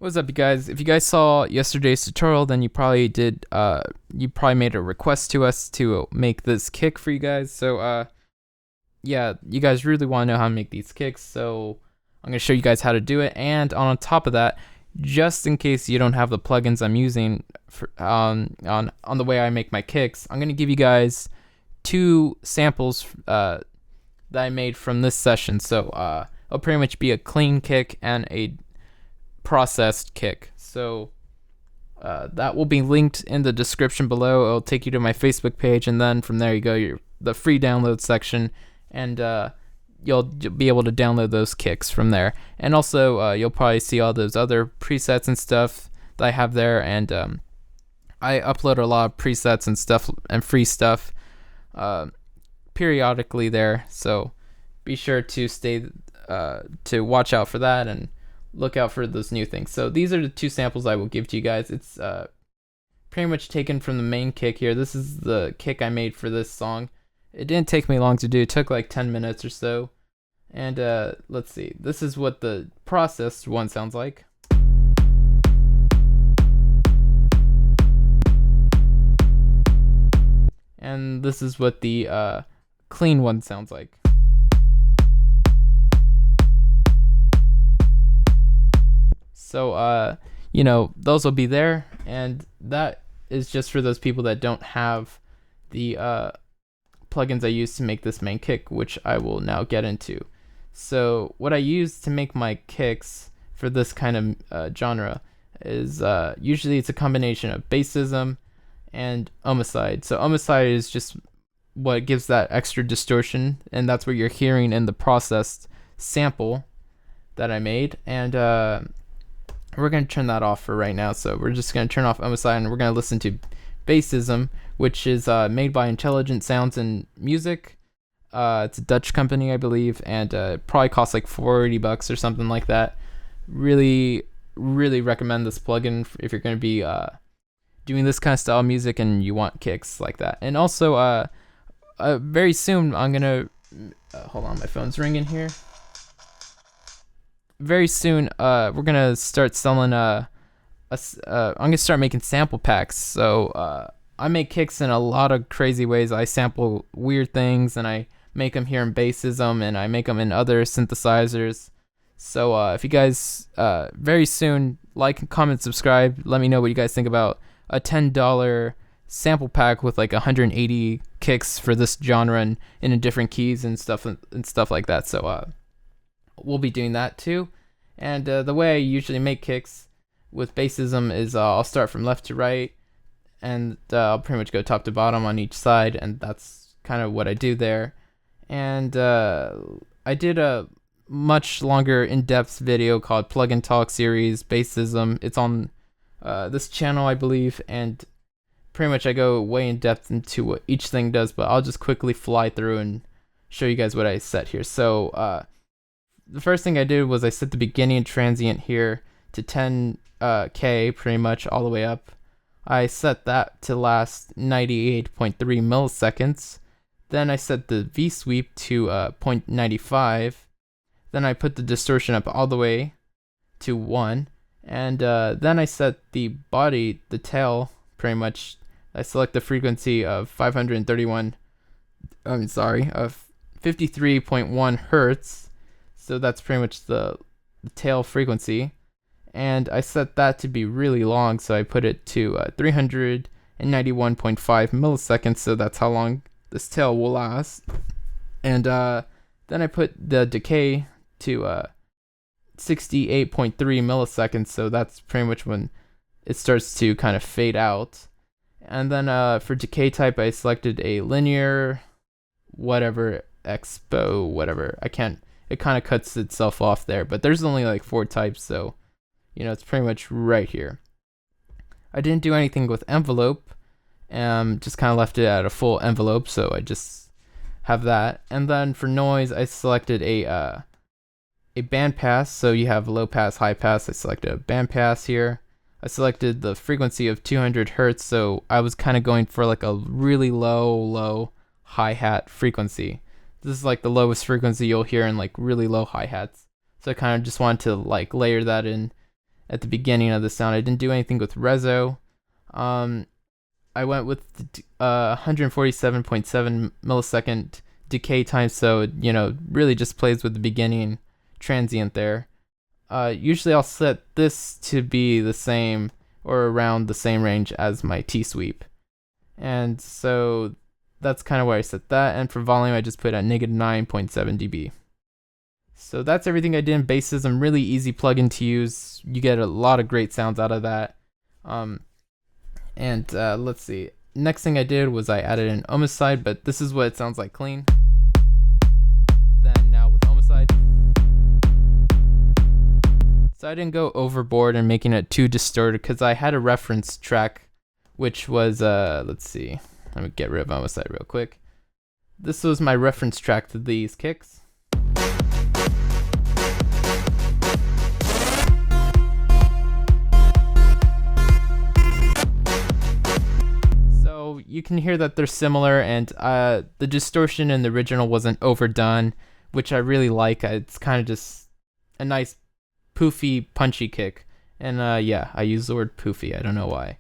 What's up, you guys? If you guys saw yesterday's tutorial, then you probably made a request to us to make this kick for you guys. So, yeah, you guys really want to know how to make these kicks, so I'm going to show you guys how to do it. And on top of that, just in case you don't have the plugins I'm using for, on the way I make my kicks, I'm going to give you guys two samples that I made from this session. So, it'll pretty much be a clean kick and a processed kick. So that will be linked in the description below. It'll take you to my Facebook page, and then from there you go the free download section, and you'll be able to download those kicks from there. And also you'll probably see all those other presets and stuff that I have there, and I upload a lot of presets and stuff and free stuff periodically there, so be sure to stay to watch out for that and look out for those new things. So these are the two samples I will give to you guys. It's pretty much taken from the main kick here. This is the kick I made for this song. It didn't take me long to do. It took like 10 minutes or so. And let's see. This is what the processed one sounds like. And this is what the clean one sounds like. So, those will be there, and that is just for those people that don't have the plugins I use to make this main kick, which I will now get into. So, what I use to make my kicks for this kind of genre is usually it's a combination of Bism and Homicide. So, Homicide is just what gives that extra distortion, and that's what you're hearing in the processed sample that I made. And we're going to turn that off for right now. So we're just going to turn off Homicide, and we're going to listen to Bism, which is made by Intelligent Sounds and Music. It's a Dutch company, I believe, and it probably costs like $40 or something like that. Really, really recommend this plugin if you're going to be doing this kind of style of music and you want kicks like that. And also, very soon I'm going to... hold on, my phone's ringing here. Very soon, we're gonna start selling. I'm gonna start making sample packs. So I make kicks in a lot of crazy ways. I sample weird things, and I make them here in Bism, and I make them in other synthesizers. So if you guys very soon like, comment, subscribe. Let me know what you guys think about a $10 sample pack with like 180 kicks for this genre and in different keys and stuff like that. So we'll be doing that too. And the way I usually make kicks with Bism is I'll start from left to right, and I'll pretty much go top to bottom on each side, and that's kind of what I do there. And I did a much longer in-depth video called Plugin Talk Series Bism. It's on this channel, I believe, and pretty much I go way in depth into what each thing does, but I'll just quickly fly through and show you guys what I set here. So the first thing I did was I set the beginning transient here to 10K, pretty much all the way up. I set that to last 98.3 milliseconds. Then I set the V sweep to 0.95. Then I put the distortion up all the way to 1. And then I set the body, the tail, pretty much. I select the frequency of 53.1 hertz. So that's pretty much the tail frequency. And I set that to be really long, so I put it to 391.5 milliseconds, so that's how long this tail will last. And then I put the decay to 68.3 milliseconds, so that's pretty much when it starts to kind of fade out. And then for decay type, I selected a linear, whatever, expo, whatever. It kind of cuts itself off there, but there's only like 4 types, so it's pretty much right here. I didn't do anything with envelope, just kind of left it at a full envelope, so I just have that. And then for noise, I selected a band pass, so you have low pass, high pass. I selected a band pass here. I selected the frequency of 200 hertz, so I was kind of going for like a really low hi-hat frequency. This is like the lowest frequency you'll hear in like really low hi-hats. So I kind of just wanted to like layer that in at the beginning of the sound. I didn't do anything with reso. I went with 147.7 millisecond decay time, so it, really just plays with the beginning transient there. Usually I'll set this to be the same or around the same range as my T-sweep. And so that's kind of where I set that. And for volume, I just put at negative 9.7 dB. So that's everything I did in Bassism. Really easy plugin to use. You get a lot of great sounds out of that. Let's see. Next thing I did was I added an Homicide, but this is what it sounds like clean. Then now with Homicide. So I didn't go overboard in making it too distorted because I had a reference track, which was, let's see. Let me get rid of Homicide real quick. This was my reference track to these kicks. So you can hear that they're similar, and the distortion in the original wasn't overdone, which I really like. It's kind of just a nice poofy, punchy kick. And yeah, I use the word poofy. I don't know why.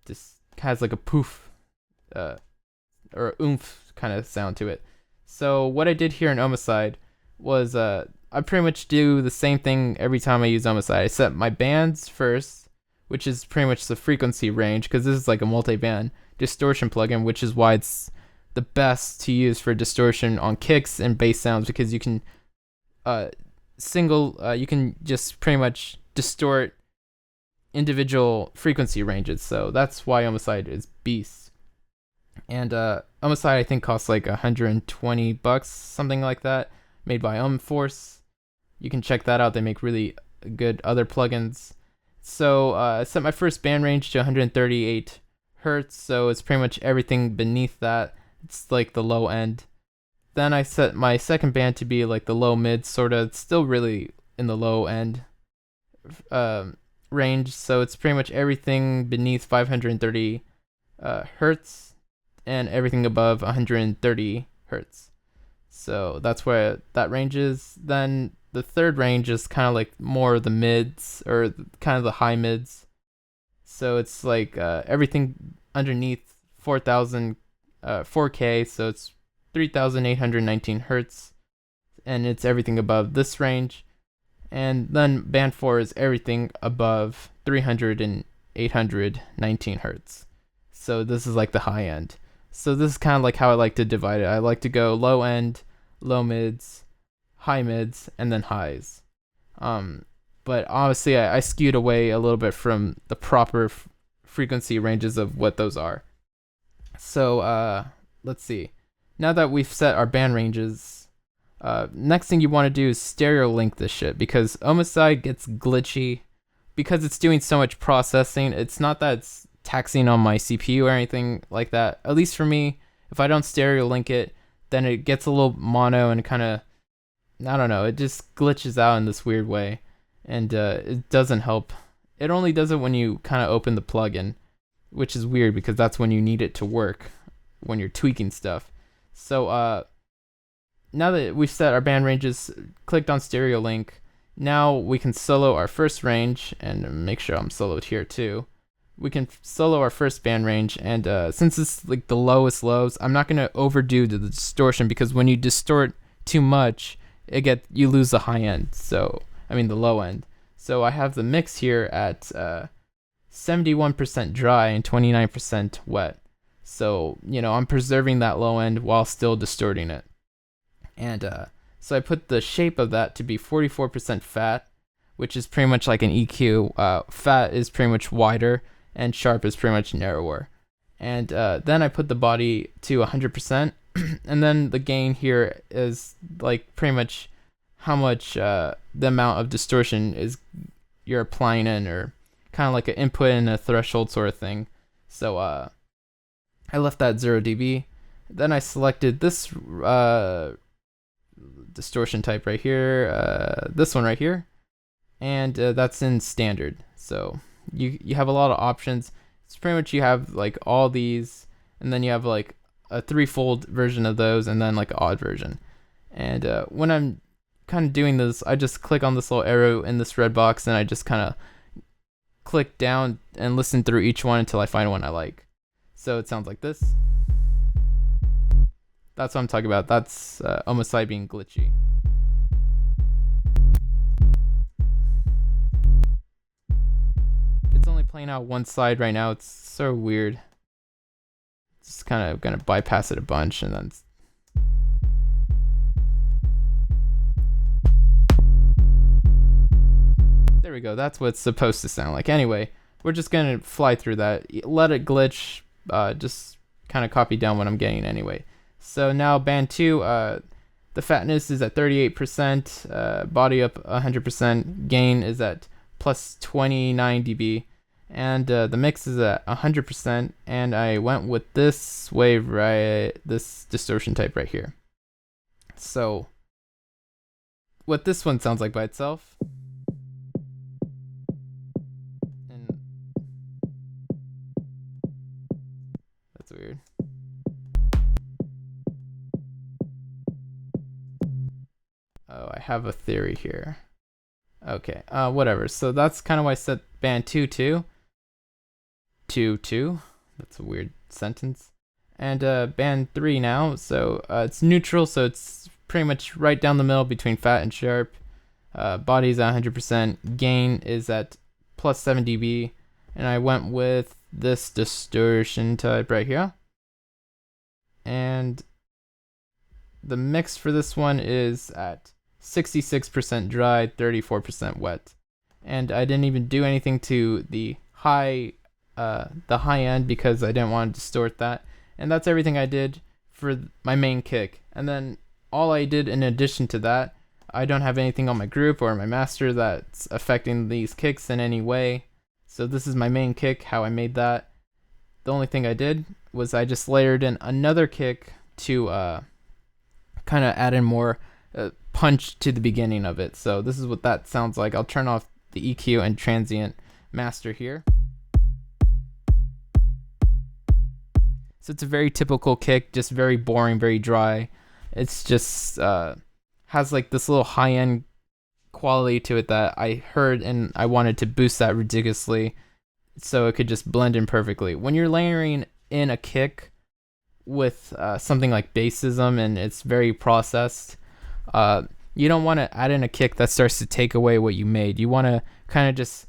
Just has like a poof or oomph kind of sound to it. So what I did here in Homicide was I pretty much do the same thing every time I use Homicide. I set my bands first, which is pretty much the frequency range, because this is like a multi-band distortion plugin, which is why it's the best to use for distortion on kicks and bass sounds, because you can you can just pretty much distort individual frequency ranges. So that's why Homicide is beast. And Homicide I think costs like $120, something like that, made by Force. You can check that out. They make really good other plugins. So I set my first band range to 138 hertz, so it's pretty much everything beneath that. It's like the low end. Then I set my second band to be like the low mid, sort of. It's still really in the low end range, so it's pretty much everything beneath 530 hertz and everything above 130 hertz. So that's where that range is. Then the third range is kind of like more the mids, or kind of the high mids. So it's like everything underneath 4K, so it's 3,819 hertz, and it's everything above this range. And then band 4 is everything above 300 and 819 hertz. So this is like the high end. So this is kind of like how I like to divide it. I like to go low end, low mids, high mids, and then highs. But honestly, I skewed away a little bit from the proper frequency ranges of what those are. So let's see. Now that we've set our band ranges, next thing you want to do is stereo link this shit, because Homicide gets glitchy because it's doing so much processing. It's not that it's taxing on my CPU or anything like that. At least for me, if I don't stereo link it, then it gets a little mono and kind of, I don't know, it just glitches out in this weird way, and it doesn't help. It only does it when you kind of open the plugin, which is weird because that's when you need it to work, when you're tweaking stuff. So now that we've set our band ranges, clicked on stereo link, now we can solo our first range, and make sure I'm soloed here too. We can solo our first band range, and since it's like the lowest lows, I'm not gonna overdo the distortion, because when you distort too much, you lose the high end. So I mean the low end. So I have the mix here at 71% dry and 29% wet. So I'm preserving that low end while still distorting it. And so I put the shape of that to be 44% fat, which is pretty much like an EQ. Fat is pretty much wider, and sharp is pretty much narrower. And then I put the body to 100%, and then the gain here is like pretty much how much the amount of distortion is you're applying in, or kind of like an input and a threshold sort of thing. So I left that 0 dB. Then I selected this distortion type right here, this one right here, and that's in standard. So you have a lot of options. It's pretty much you have like all these, and then you have like a threefold version of those, and then like an odd version. And when I'm kind of doing this, I just click on this little arrow in this red box, and I just kind of click down and listen through each one until I find one I like. So it sounds like this. That's what I'm talking about. That's Homicide being glitchy. It's only playing out one side right now. It's so weird. Just kind of gonna bypass it a bunch and then. There we go. That's what it's supposed to sound like. Anyway, we're just gonna fly through that. Let it glitch. Just kind of copy down what I'm getting anyway. So now band 2, the fatness is at 38%, body up 100%, gain is at plus 29 dB, and the mix is at 100%, and I went with this wave, this distortion type right here. So what this one sounds like by itself. And that's weird. Oh, I have a theory here. Okay, whatever. So that's kind of why I set band 2 2. 2 2. That's a weird sentence. And band 3 now. So it's neutral, so it's pretty much right down the middle between fat and sharp. Body's at 100%. Gain is at plus 7 dB. And I went with this distortion type right here. And the mix for this one is at 66% dry, 34% wet. And I didn't even do anything to the high end because I didn't want to distort that. And that's everything I did for my main kick. And then all I did in addition to that, I don't have anything on my group or my master that's affecting these kicks in any way. So this is my main kick, how I made that. The only thing I did was I just layered in another kick to kind of add in more punch to the beginning of it. So this is what that sounds like. I'll turn off the EQ and transient master here. So it's a very typical kick, just very boring, very dry. It's just has like this little high-end quality to it that I heard and I wanted to boost that ridiculously so it could just blend in perfectly. When you're layering in a kick with something like Bism and it's very processed, you don't want to add in a kick that starts to take away what you made. You want to kind of just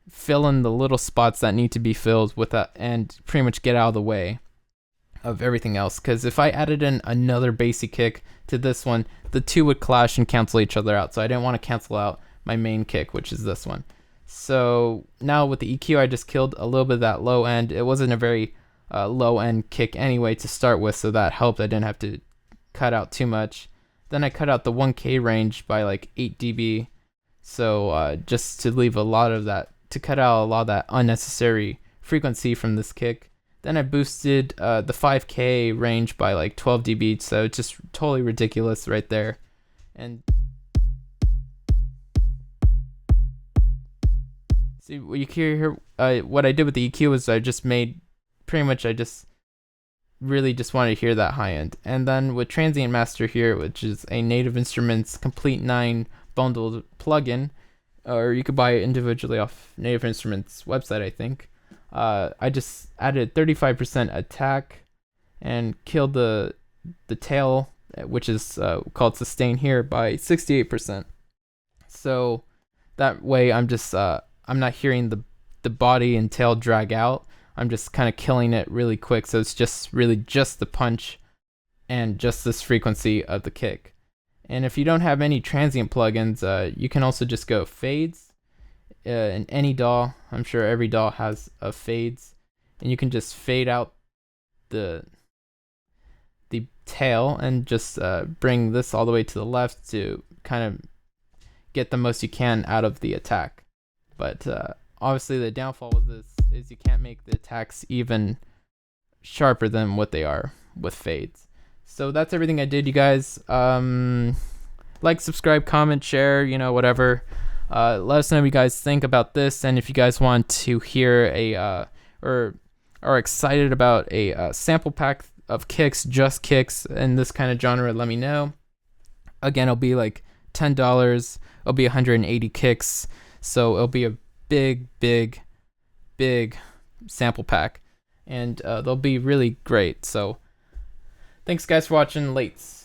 fill in the little spots that need to be filled with that and pretty much get out of the way of everything else. Because if I added in another bassy kick to this one, the two would clash and cancel each other out. So I didn't want to cancel out my main kick, which is this one. So now with the EQ, I just killed a little bit of that low end. It wasn't a very low end kick anyway to start with, so that helped. I didn't have to cut out too much. Then I cut out the 1K range by like 8 dB. So just to leave a lot of that, to cut out a lot of that unnecessary frequency from this kick. Then I boosted the 5K range by like 12 dB. So it's just totally ridiculous right there. And see what you hear here. What I did with the EQ was I just made pretty much, I just really just wanted to hear that high end. And then with Transient Master here, which is a Native Instruments Complete 9 bundled plugin, or you could buy it individually off Native Instruments website, I think. I just added 35% attack and killed the tail, which is called sustain here, by 68%. So that way I'm just I'm not hearing the body and tail drag out. I'm just kind of killing it really quick, so it's just really just the punch and just this frequency of the kick. And if you don't have any transient plugins, you can also just go fades in any DAW. I'm sure every DAW has a fades, and you can just fade out the tail and just bring this all the way to the left to kind of get the most you can out of the attack. But obviously the downfall with this is you can't make the attacks even sharper than what they are with fades. So that's everything I did, you guys. Like, subscribe, comment, share, whatever. Let us know what you guys think about this, and if you guys want to hear or are excited about a sample pack of kicks, just kicks in this kind of genre, let me know. Again, it'll be like $10. It'll be 180 kicks, so it'll be a big big sample pack, and they'll be really great. So thanks guys for watching. Lates.